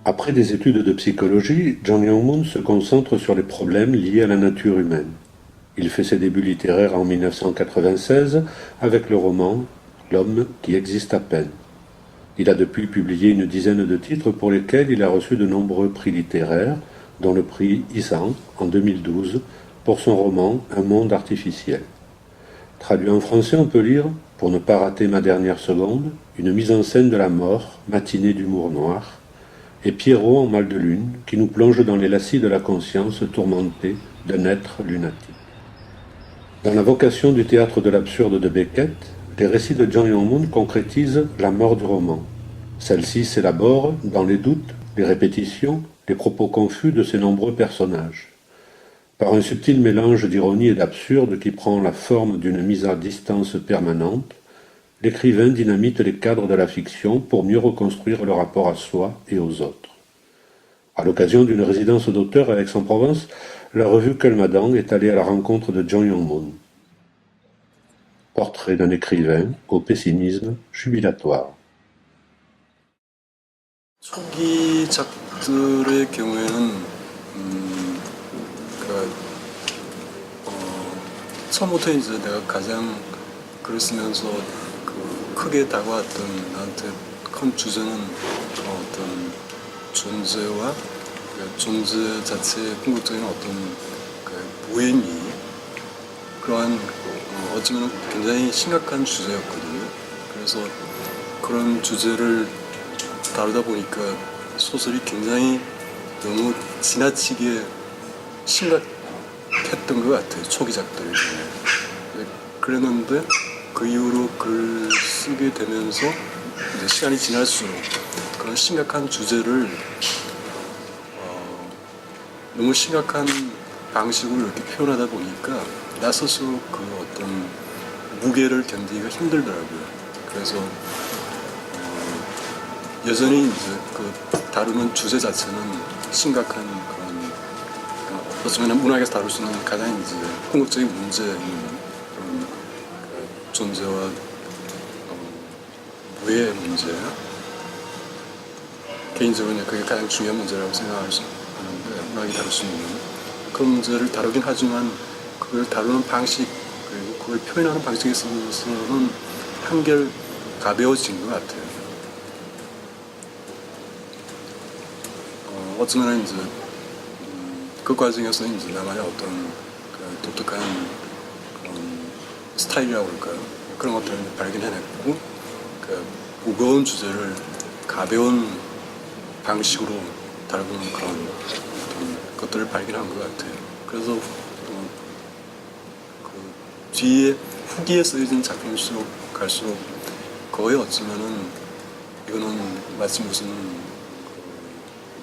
Après des études de psychologie, Jang Young-moon se concentre sur les problèmes liés à la nature humaine. Il fait ses débuts littéraires en 1996 avec le roman L'homme qui existe à peine. Il a depuis publié une dizaine de titres pour lesquels il a reçu de nombreux prix littéraires, dont le prix Isan en 2012 pour son roman Un monde artificiel. Traduit en français, on peut lire Pour ne pas rater ma dernière seconde, une mise en scène de la mort, matinée d'humour noir, et Pierrot en mal de lune, qui nous plonge dans les lacis de la conscience tourmentée d'un être lunatique. Dans la vocation du théâtre de l'absurde de Beckett, les récits de Jang Young-moon concrétisent la mort du roman. Celle-ci s'élabore dans les doutes, les répétitions, les propos confus de ses nombreux personnages. Par un subtil mélange d'ironie et d'absurde qui prend la forme d'une mise à distance permanente, l'écrivain dynamite les cadres de la fiction pour mieux reconstruire le rapport à soi et aux autres. À l'occasion d'une résidence d'auteur à Aix-en-Provence, la revue Kelmadang est allée à la rencontre de Jang Young-moon. Portrait d'un écrivain au pessimisme jubilatoire. 초기 작들의 경우에는 그러니까 처음부터 이제 내가 가장 글을 쓰면서 그 크게 다가왔던 나한테 큰 주제는 어떤 존재와 그 존재 자체의 궁극적인 어떤 그 무의미 그러한 어쩌면 굉장히 심각한 주제였거든요. 그래서 그런 주제를 다루다 보니까 소설이 굉장히 너무 지나치게 심각했던 것 같아요. 초기작들 중에. 그랬는데 그 이후로 글을 쓰게 되면서 이제 시간이 지날수록 그런 심각한 주제를 너무 심각한 방식으로 이렇게 표현하다 보니까 나 스스로 그 어떤 무게를 견디기가 힘들더라고요. 그래서 여전히 이제 그 다루는 주제 자체는 심각한 그런 어쩌면 문학에서 다룰 수 있는 가장 이제 궁극적인 문제인 그런 그 존재와 무의 문제. 개인적으로는 그게 가장 중요한 문제라고 생각할 수 있는데 문학이 다룰 수 있는 그런 문제를 다루긴 하지만 그걸 다루는 방식 그리고 그걸 표현하는 방식에 있어서는 한결 가벼워진 것 같아요. 어쩌면 이제 그 과정에서 이제 나만의 어떤 그 독특한 그런 스타일이라고 할까요? 그런 것들을 발견해냈고 그 무거운 주제를 가벼운 방식으로 다루는 그런 어떤 것들을 발견한 것 같아요. 그래서 그 뒤에 후기에 쓰여진 작품일수록 갈수록 거의 어쩌면은 이거는 마치 무슨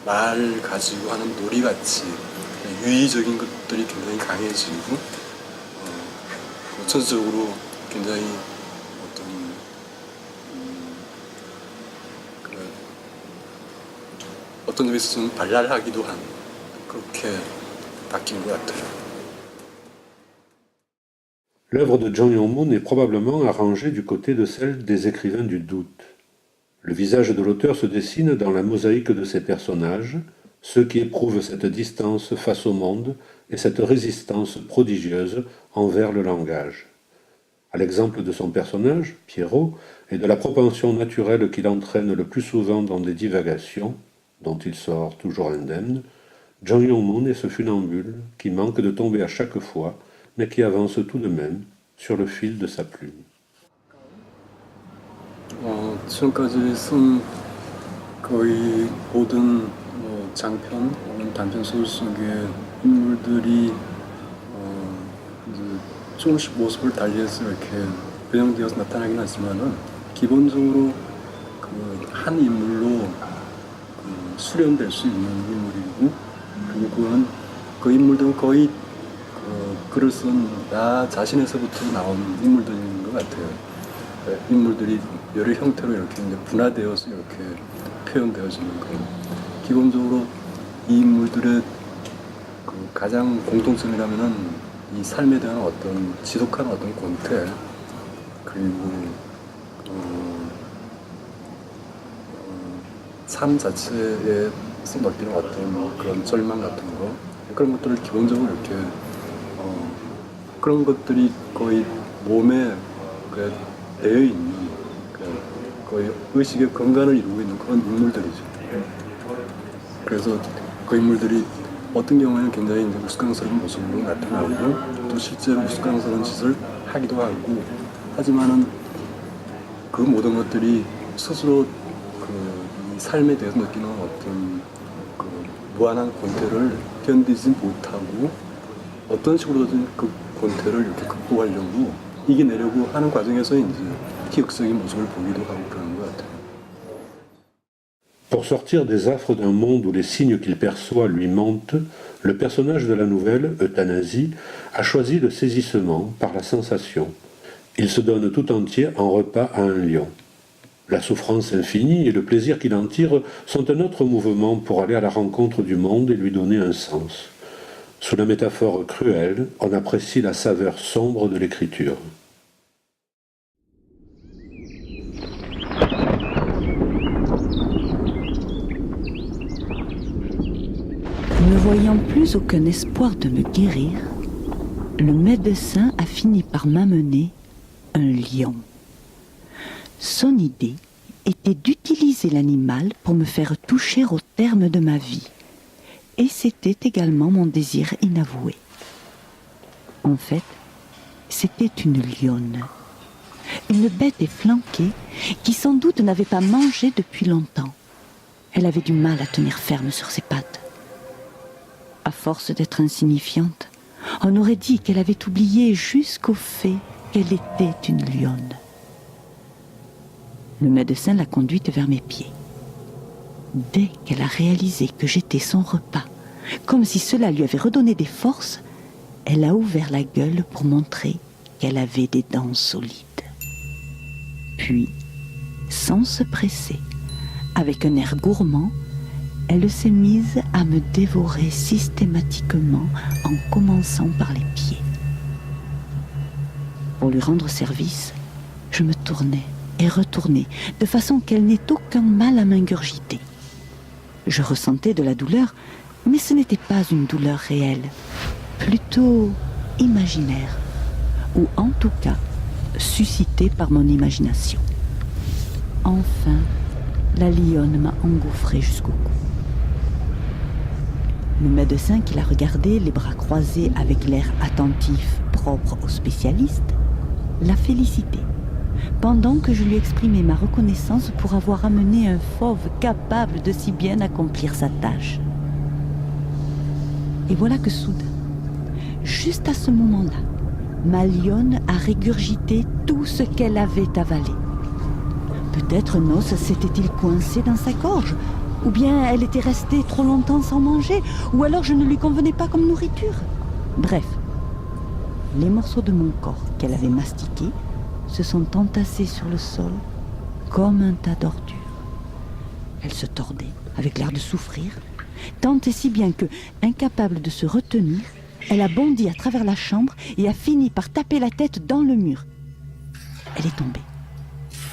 말 가지고 하는 놀이같이 유의적인 것들이 굉장히 강해지고 전체적으로 굉장히 어떤 점에 있어서는 발랄하기도 한 그렇게 바뀐 것 같아요. L'œuvre de Jang Young-moon est probablement arrangée du côté de celle des écrivains du doute. Le visage de l'auteur se dessine dans la mosaïque de ses personnages, ceux qui éprouvent cette distance face au monde et cette résistance prodigieuse envers le langage. À l'exemple de son personnage, Pierrot, et de la propension naturelle qui l'entraîne le plus souvent dans des divagations, dont il sort toujours indemne, Jang Young-moon est ce funambule qui manque de tomber à chaque fois, mais qui avance tout de même sur le fil de sa plume. 지금까지 쓴 거의 모든 장편 혹은 단편 소설 속의 인물들이 이제 조금씩 모습을 달리해서 이렇게 배정되어서 나타나긴 하지만은 기본적으로 그 한 인물로 수렴될 수 있는 인물이고 그리고 그거는 그 인물들은 거의 글을 쓴 나 자신에서부터 나온 인물들인 것 같아요. 인물들이 여러 형태로 이렇게 이제 분화되어서 이렇게 표현되어지는 거. 기본적으로 이 인물들의 그 가장 공통점이라면은 이 삶에 대한 어떤 지독한 어떤 권태 그리고 삶 자체에서 느끼는 어떤 그런 절망 같은 거 그런 것들을 기본적으로 이렇게 그런 것들이 거의 몸에 되어 있는 거의 의식의 근간을 이루고 있는 그런 인물들이죠. 그래서 그 인물들이 어떤 경우에는 굉장히 이제 우스꽝스러운 모습으로 나타나고 또 실제로 우스꽝스러운 짓을 하기도 하고 하지만은 그 모든 것들이 스스로 이 삶에 대해서 느끼는 어떤 그 무한한 권태를 견디지 못하고 어떤 식으로든 그 권태를 이렇게 극복하려고 이겨내려고 하는 과정에서 이제 희극적인 모습을 보기도 하고 그러는 것 같아요. Pour sortir des affres d'un monde où les signes qu'il perçoit lui mentent, le personnage de la nouvelle, Euthanasie, a choisi le saisissement par la sensation. Il se donne tout entier en repas à un lion. La souffrance infinie et le plaisir qu'il en tire sont un autre mouvement pour aller à la rencontre du monde et lui donner un sens. Sous la métaphore cruelle, on apprécie la saveur sombre de l'écriture. Ne voyant plus aucun espoir de me guérir, le médecin a fini par m'amener un lion. Son idée était d'utiliser l'animal pour me faire toucher au terme de ma vie. Et c'était également mon désir inavoué. En fait, c'était une lionne. Une bête efflanquée qui sans doute n'avait pas mangé depuis longtemps. Elle avait du mal à tenir ferme sur ses pattes. À force d'être insignifiante, on aurait dit qu'elle avait oublié jusqu'au fait qu'elle était une lionne. Le médecin l'a conduite vers mes pieds. Dès qu'elle a réalisé que j'étais son repas, comme si cela lui avait redonné des forces, elle a ouvert la gueule pour montrer qu'elle avait des dents solides. Puis, sans se presser, avec un air gourmand, elle s'est mise à me dévorer systématiquement en commençant par les pieds. Pour lui rendre service, je me tournais et retournais de façon qu'elle n'ait aucun mal à m'ingurgiter. Je ressentais de la douleur, mais ce n'était pas une douleur réelle, plutôt imaginaire, ou en tout cas suscitée par mon imagination. Enfin, la lionne m'a engouffré jusqu'au cou. Le médecin qui la regardait, les bras croisés avec l'air attentif propre aux spécialistes, l'a félicité, pendant que je lui exprimais ma reconnaissance pour avoir amené un fauve capable de si bien accomplir sa tâche. Et voilà que soudain, juste à ce moment-là, ma lionne a régurgité tout ce qu'elle avait avalé. Peut-être Nos s'était-il coincé dans sa gorge, ou bien elle était restée trop longtemps sans manger, ou alors je ne lui convenais pas comme nourriture. Bref, les morceaux de mon corps qu'elle avait mastiqués se sont entassés sur le sol comme un tas d'ordures. Elle se tordait avec l'air de souffrir, tant et si bien que, incapable de se retenir, elle a bondi à travers la chambre et a fini par taper la tête dans le mur. Elle est tombée,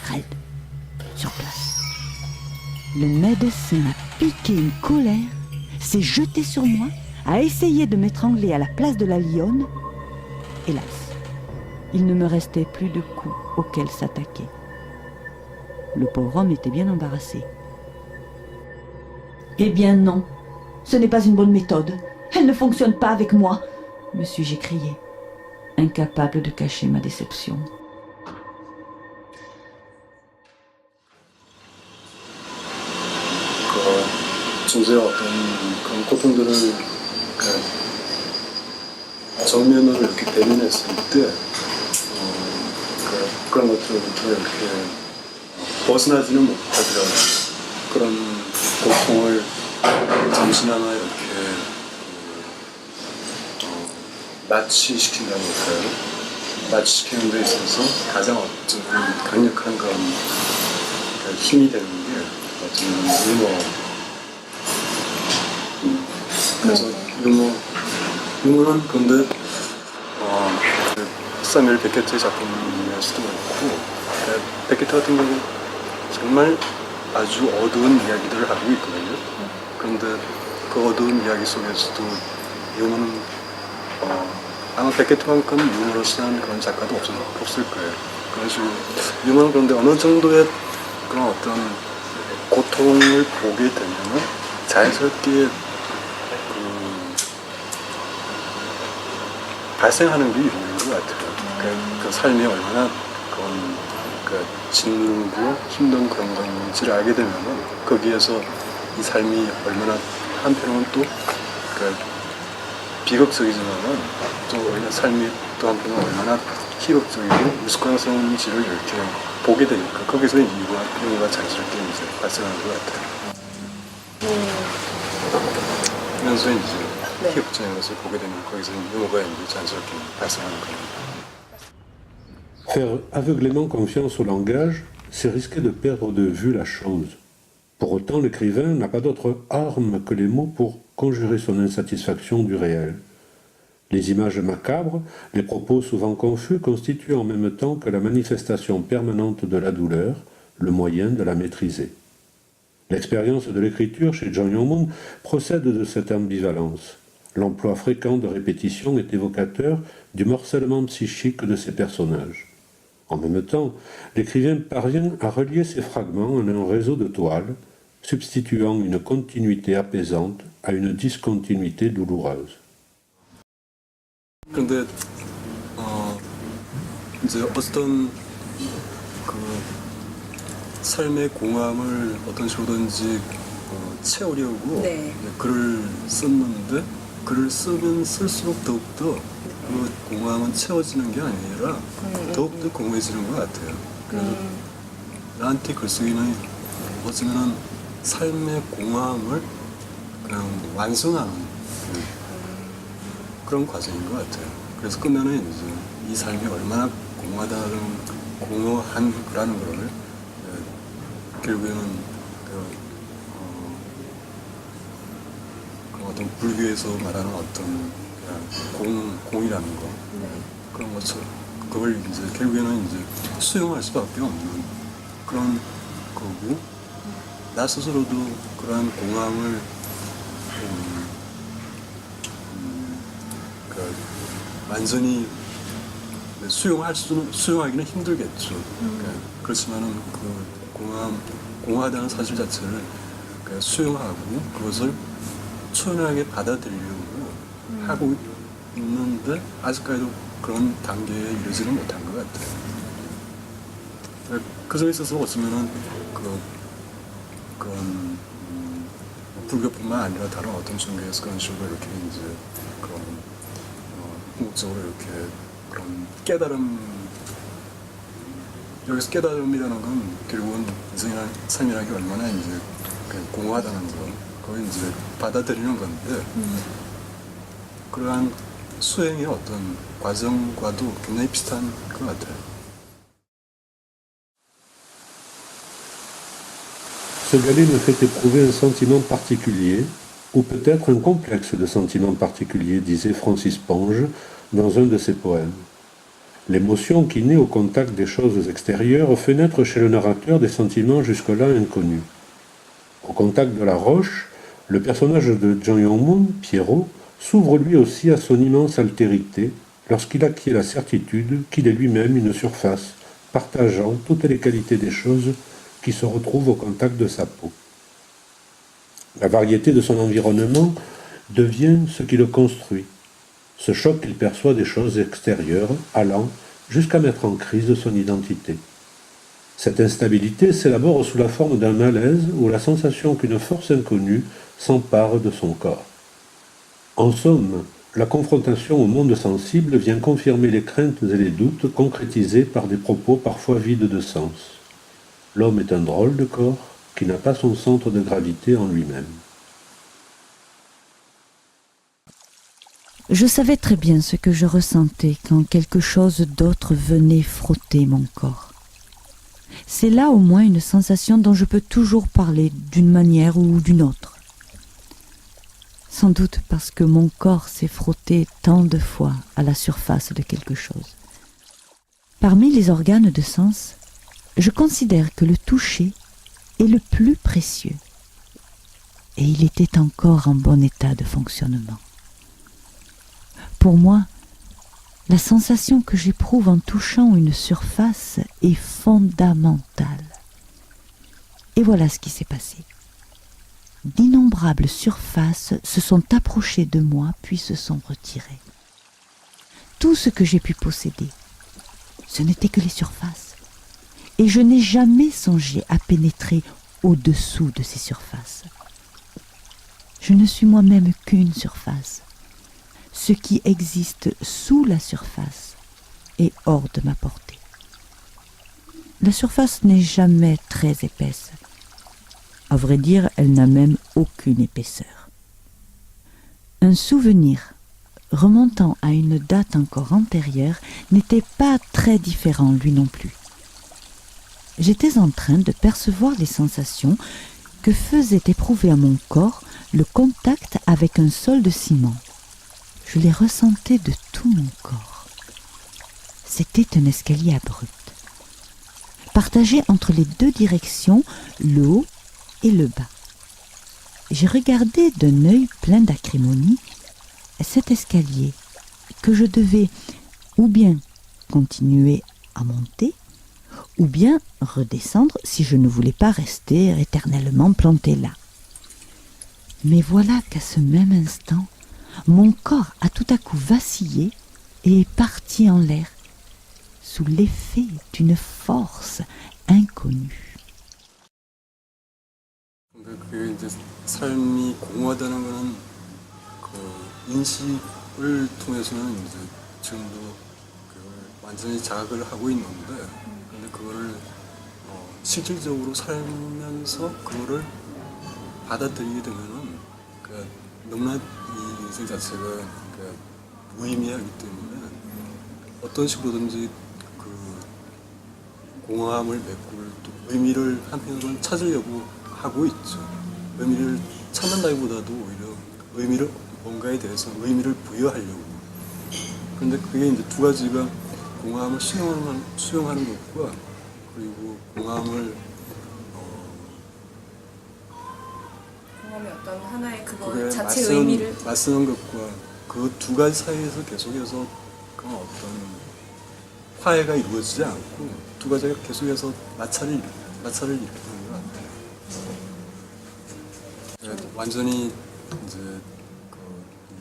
raide, sur place. Le médecin a piqué une colère, s'est jeté sur moi, a essayé de m'étrangler à la place de la lionne. Hélas, il ne me restait plus de coups auxquels s'attaquer. Le pauvre homme était bien embarrassé. « Eh bien non, ce n'est pas une bonne méthode. Elle ne fonctionne pas avec moi !» me suis-je écrié, incapable de cacher ma déception. 중세의 어떤 그런 고통들을 정면으로 이렇게 대면했을 때 그런 것들부터 이렇게 벗어나지는 못하더라도 그런 고통을 잠시나마 이렇게 마취시킨다고 할까요? 마취시키는 데 있어서 가장 어떤 강력한 그런 힘이 되는 게 어떤 유머. 그래서 유머는 근데 사뮤엘 베케트의 작품일 수도 있고 베케트 같은 경우는 정말 아주 어두운 이야기들을 하고 있거든요. 그런데 그 어두운 이야기 속에서도 유머는 아마 베케트만큼 유머러스한 그런 작가도 없을 거예요. 그래서 유머는 그런데 어느 정도의 그런 어떤 고통을 보게 되면 자연스럽게 발생하는 게 유머인 것 같아요. 그 삶이 얼마나 짓누르고 힘든 그런 건지를 알게 되면 거기에서 이 삶이 얼마나 한편으로는 또 비극적이지만은 또 오히려 삶이 또 한편으로는 얼마나 희극적이고 미숙한성인지를 이렇게 보게 되니까 거기서 유머가 자연스럽게 이제 발생하는 것 같아요. 그러면서 이제 희극적인 것을 보게 되면 거기서 유머가 이제 자연스럽게 발생하는 거예요. Faire aveuglément confiance au langage, c'est risquer de perdre de vue la chose. Pour autant, l'écrivain n'a pas d'autre arme que les mots pour conjurer son insatisfaction du réel. Les images macabres, les propos souvent confus constituent en même temps que la manifestation permanente de la douleur, le moyen de la maîtriser. L'expérience de l'écriture chez John Young-moon procède de cette ambivalence. L'emploi fréquent de répétitions est évocateur du morcellement psychique de ses personnages. En même temps, l'écrivain parvient à relier ces fragments en un réseau de toiles, substituant une continuité apaisante à une discontinuité douloureuse. 근데 이제 어떤 삶의 공함을 어떤 식으로든지 채우려고 글을 썼는데 글을 쓰면 쓸수록 더욱더 그 공허함은 채워지는 게 아니라 더욱더 공허해지는 것 같아요. 그래서 나한테 글쓰기는 어쩌면 삶의 공허함을 그냥 완성하는 그런 과정인 것 같아요. 그래서 끝내는 이제 이 삶이 얼마나 공허한라는 거를 결국에는 어떤 불교에서 말하는 어떤 공이라는 거 그런 것처럼 그걸 이제 결국에는 이제 수용할 수밖에 없는 그런 거고 나 스스로도 그러한 공함을 완전히 수용하기는 힘들겠죠. 그렇지만은 그 공허하다는 사실 자체를 수용하고 그것을 초연하게 받아들이려고 하고 있는데 아직까지도 그런 단계에 이르지는 못한 것 같아요. 그 점에 있어서 어쩌면은 그런 불교뿐만 아니라 다른 어떤 종교에서 그런 식으로 이렇게 이제 그런 궁극적으로 이렇게 그런 깨달음 여기서 깨달음이라는 건 결국은 인생이란 삶이라는 게 얼마나 이제 공허하다는 거 그걸 이제 받아들이는 건데 그러한 수행의 어떤 과정과도 굉장히 비슷한 것 같아요. Ce galet me fait éprouver un sentiment particulier, ou peut-être un complexe de sentiments particuliers, disait Francis Ponge dans un de ses poèmes. L'émotion qui naît au contact des choses extérieures fait naître chez le narrateur des sentiments jusque-là inconnus. Au contact de la roche, le personnage de John Young-moon, Pierrot, s'ouvre lui aussi à son immense altérité lorsqu'il acquiert la certitude qu'il est lui-même une surface, partageant toutes les qualités des choses qui se retrouvent au contact de sa peau. La variété de son environnement devient ce qui le construit, ce choc qu'il perçoit des choses extérieures, allant jusqu'à mettre en crise son identité. Cette instabilité s'élabore sous la forme d'un malaise ou la sensation qu'une force inconnue s'empare de son corps. En somme, la confrontation au monde sensible vient confirmer les craintes et les doutes concrétisés par des propos parfois vides de sens. L'homme est un drôle de corps qui n'a pas son centre de gravité en lui-même. Je savais très bien ce que je ressentais quand quelque chose d'autre venait frotter mon corps. C'est là au moins une sensation dont je peux toujours parler d'une manière ou d'une autre. Sans doute parce que mon corps s'est frotté tant de fois à la surface de quelque chose. Parmi les organes de sens, je considère que le toucher est le plus précieux. Et il était encore en bon état de fonctionnement. Pour moi, la sensation que j'éprouve en touchant une surface est fondamentale. Et voilà ce qui s'est passé. D'innombrables surfaces se sont approchées de moi puis se sont retirées. Tout ce que j'ai pu posséder, ce n'était que les surfaces. Et je n'ai jamais songé à pénétrer au-dessous de ces surfaces. Je ne suis moi-même qu'une surface. Ce qui existe sous la surface est hors de ma portée. La surface n'est jamais très épaisse. À vrai dire, elle n'a même aucune épaisseur. Un souvenir remontant à une date encore antérieure n'était pas très différent lui non plus. J'étais en train de percevoir les sensations que faisait éprouver à mon corps le contact avec un sol de ciment. Je les ressentais de tout mon corps. C'était un escalier abrupt, partagé entre les deux directions, le haut et le bas. J'ai regardé d'un œil plein d'acrimonie cet escalier que je devais ou bien continuer à monter, ou bien redescendre si je ne voulais pas rester éternellement planté là. Mais voilà qu'à ce même instant, mon corps a tout à coup vacillé et est parti en l'air, sous l'effet d'une force inconnue. 그게 이제 삶이 공허하다는 거는 그 인식을 통해서는 이제 지금도 그걸 완전히 자각을 하고 있는데, 근데 그거를 실질적으로 살면서 그거를 받아들이게 되면은 그 너무나 이 인생 자체가 그 무의미하기 때문에 어떤 식으로든지 그 공허함을 메꿀 또 의미를 한편으로는 찾으려고 하고 있죠. 의미를 찾는다기보다도 오히려 의미를 뭔가에 대해서 의미를 부여하려고. 그런데 그게 이제 두 가지가 공허함을 수용하는 것과 그리고 공허함이 어떤 하나의 그거 그게 자체 의미를 맞서는 것과 그 두 가지 사이에서 계속해서 그런 어떤 화해가 이루어지지 않고 두 가지가 계속해서 마찰을 일으키는 것 같아요. 완전히 이제 그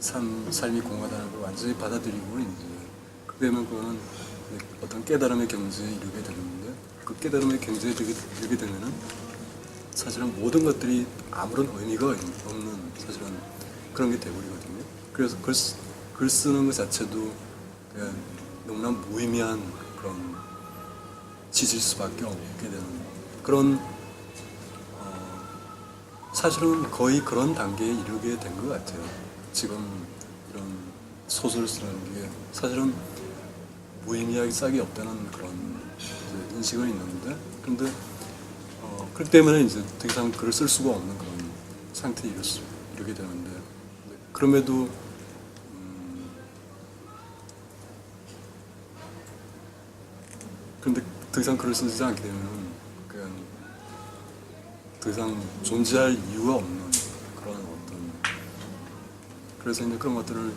삶이 공허하다는 걸 완전히 받아들이고 이제 그러면 그거는 어떤 깨달음의 경지에 이르게 되는데, 그 깨달음의 경지에 이르게 되면은 사실은 모든 것들이 아무런 의미가 없는 사실은 그런 게 돼버리거든요. 그래서 글 쓰는 것 자체도 그냥 너무나 무의미한 그런 짓일 수밖에 없게 되는 그런 사실은 거의 그런 단계에 이르게 된 것 같아요. 지금 이런 소설을 쓰는 게 사실은 무의미하게 싹이 없다는 그런 인식은 있는데, 근데 그렇기 때문에 이제 더 이상 글을 쓸 수가 없는 그런 상태에 이르게 되는데, 그럼에도 그런데 더 이상 글을 쓰지 않게 되면 그냥 더 이상 존재할 이유가 없는 그런 어떤, 그래서 이제 그런 것들을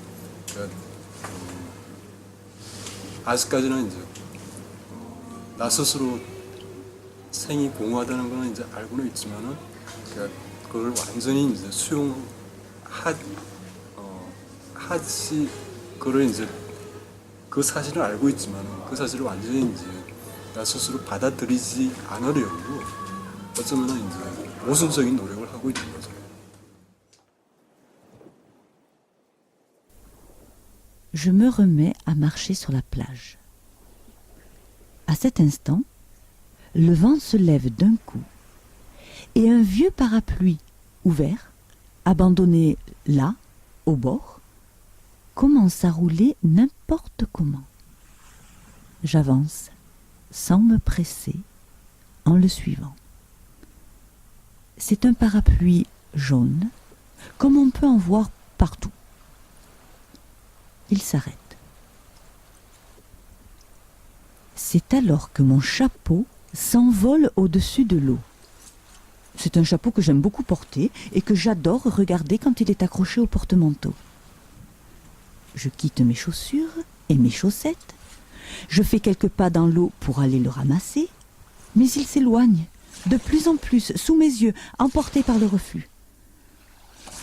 아직까지는 이제 나 스스로 생이 공허하다는 거는 이제 알고는 있지만은 그걸 완전히 이제 하지 그걸 이제 그 사실을 알고 있지만은 그 사실을 완전히 이제 나 스스로 받아들이지 않으려고 어쩌면은 이제 모순적인 노력을 하고 있는 거죠. Je me remets à marcher sur la plage. À cet instant, le vent se lève d'un coup et un vieux parapluie ouvert, abandonné là, au bord, commence à rouler n'importe comment. J'avance, sans me presser, en le suivant. C'est un parapluie jaune, comme on peut en voir partout. Il s'arrête. C'est alors que mon chapeau s'envole au-dessus de l'eau. C'est un chapeau que j'aime beaucoup porter et que j'adore regarder quand il est accroché au porte-manteau. Je quitte mes chaussures et mes chaussettes. Je fais quelques pas dans l'eau pour aller le ramasser, mais il s'éloigne, de plus en plus, sous mes yeux, emporté par le reflux.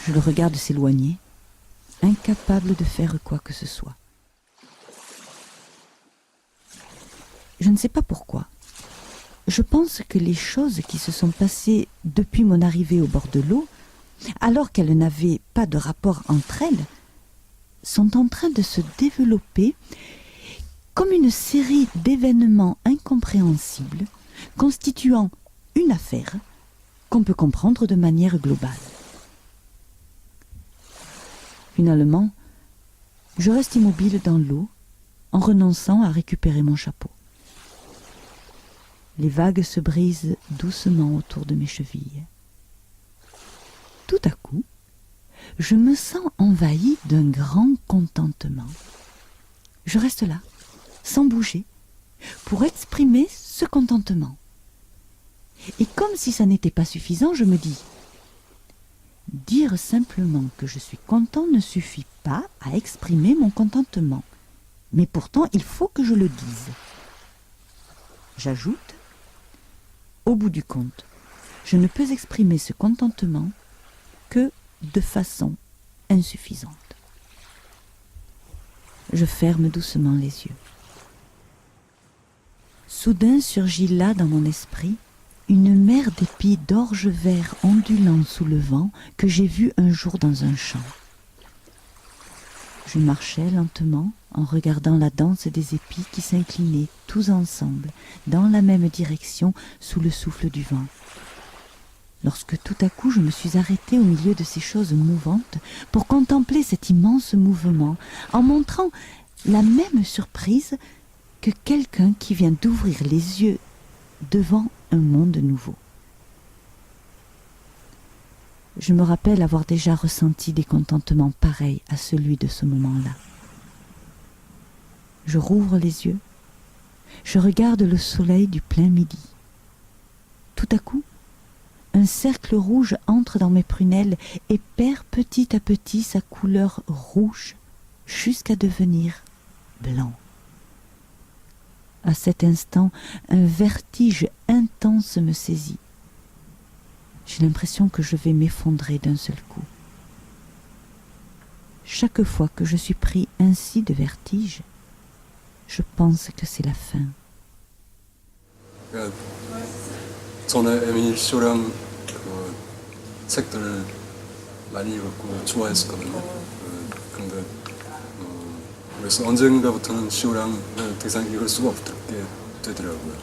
Je le regarde s'éloigner, incapable de faire quoi que ce soit. Je ne sais pas pourquoi. Je pense que les choses qui se sont passées depuis mon arrivée au bord de l'eau, alors qu'elles n'avaient pas de rapport entre elles, sont en train de se développer comme une série d'événements incompréhensibles constituant une affaire qu'on peut comprendre de manière globale. Finalement, je reste immobile dans l'eau en renonçant à récupérer mon chapeau. Les vagues se brisent doucement autour de mes chevilles. Tout à coup, je me sens envahi d'un grand contentement. Je reste là, sans bouger, pour exprimer ce contentement. Et comme si ça n'était pas suffisant, je me dis, dire simplement que je suis content ne suffit pas à exprimer mon contentement. Mais pourtant, il faut que je le dise. J'ajoute, au bout du compte, je ne peux exprimer ce contentement que de façon insuffisante. Je ferme doucement les yeux. Soudain surgit là dans mon esprit une mer d'épis d'orge vert ondulant sous le vent que j'ai vu un jour dans un champ. Je marchais lentement en regardant la danse des épis qui s'inclinaient tous ensemble dans la même direction sous le souffle du vent. Lorsque tout à coup je me suis arrêtée au milieu de ces choses mouvantes pour contempler cet immense mouvement en montrant la même surprise que quelqu'un qui vient d'ouvrir les yeux devant un monde nouveau. Je me rappelle avoir déjà ressenti des contentements pareils à celui de ce moment-là. Je rouvre les yeux, je regarde le soleil du plein midi. Tout à coup, un cercle rouge entre dans mes prunelles et perd petit à petit sa couleur rouge jusqu'à devenir blanc. À cet instant, un vertige intense me saisit. J'ai l'impression que je vais m'effondrer d'un seul coup. Chaque fois que je suis pris ainsi de vertige, je pense que c'est la fin. 전에 에밀 쇼랑 그 책들을 많이 읽고 좋아했었거든요. 그런데 그래서 언젠가부터는 쇼랑을 더 이상 읽을 수가 없게 되더라고요.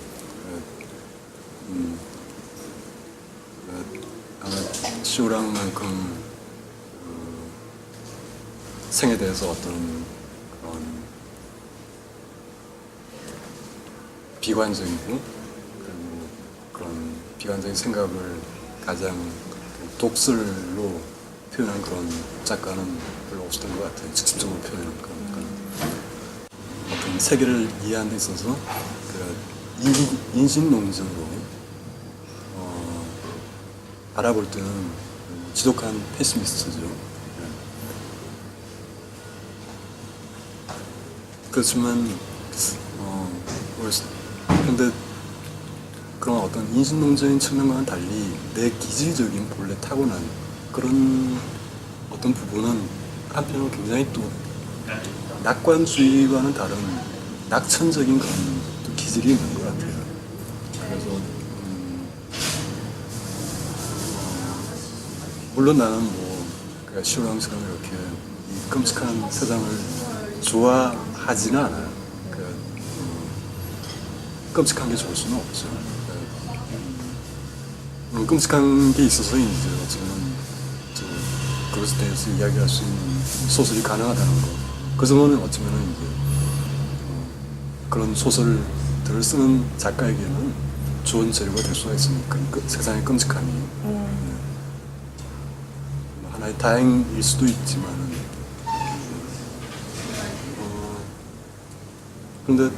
아마 쇼랑만큼 생에 대해서 어떤 비관적이고 그리고 그런 비관적인 생각을 가장 독설로 표현한 그런 작가는 별로 없었던 것 같아요. 직접적으로 표현한 그런 어떤 세계를 이해하는 데 있어서 그 인신농적으로 바라볼 때는 지독한 패시미스트죠. 그렇지만 근데 그런 어떤 인신농적인 측면과는 달리 내 기질적인 본래 타고난 그런 어떤 부분은 한편으로 굉장히 또 낙관주의와는 다른 낙천적인 그런 또 기질이 있는 것 같아요. 그래서 물론 나는 뭐 시오랑처럼 이렇게 이 끔찍한 세상을 좋아하지는 않아요. 끔찍한 게 좋을 수는 없죠. 끔찍한 게 있어서 이제 어쩌면 그것에 대해서 이야기할 수 있는 소설이 가능하다는 거. 그 점은 어쩌면 이제 그런 소설들을 쓰는 작가에게는 좋은 재료가 될 수가 있으니까 세상의 끔찍함이 하나의 다행일 수도 있지만은 근데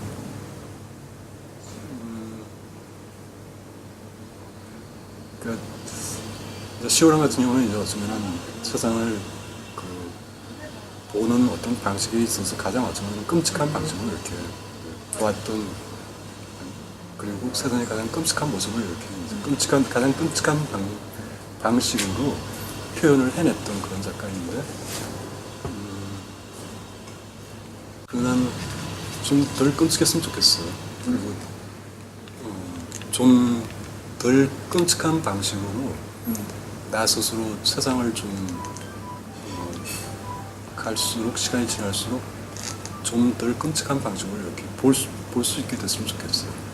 이제 시오랑 같은 경우는 이제 어쩌면은 세상을 그 보는 어떤 방식에 있어서 가장 어쩌면 끔찍한 방식으로 이렇게 보았던, 그리고 세상의 가장 끔찍한 모습을 이렇게 가장 끔찍한 방식으로 표현을 해냈던 그런 작가인데, 난 좀 덜 끔찍했으면 좋겠어. 그리고 좀 덜 끔찍한 방식으로 나 스스로 세상을 좀 갈수록 시간이 지날수록 좀 덜 끔찍한 방식으로 이렇게 볼 수 있게 됐으면 좋겠어요.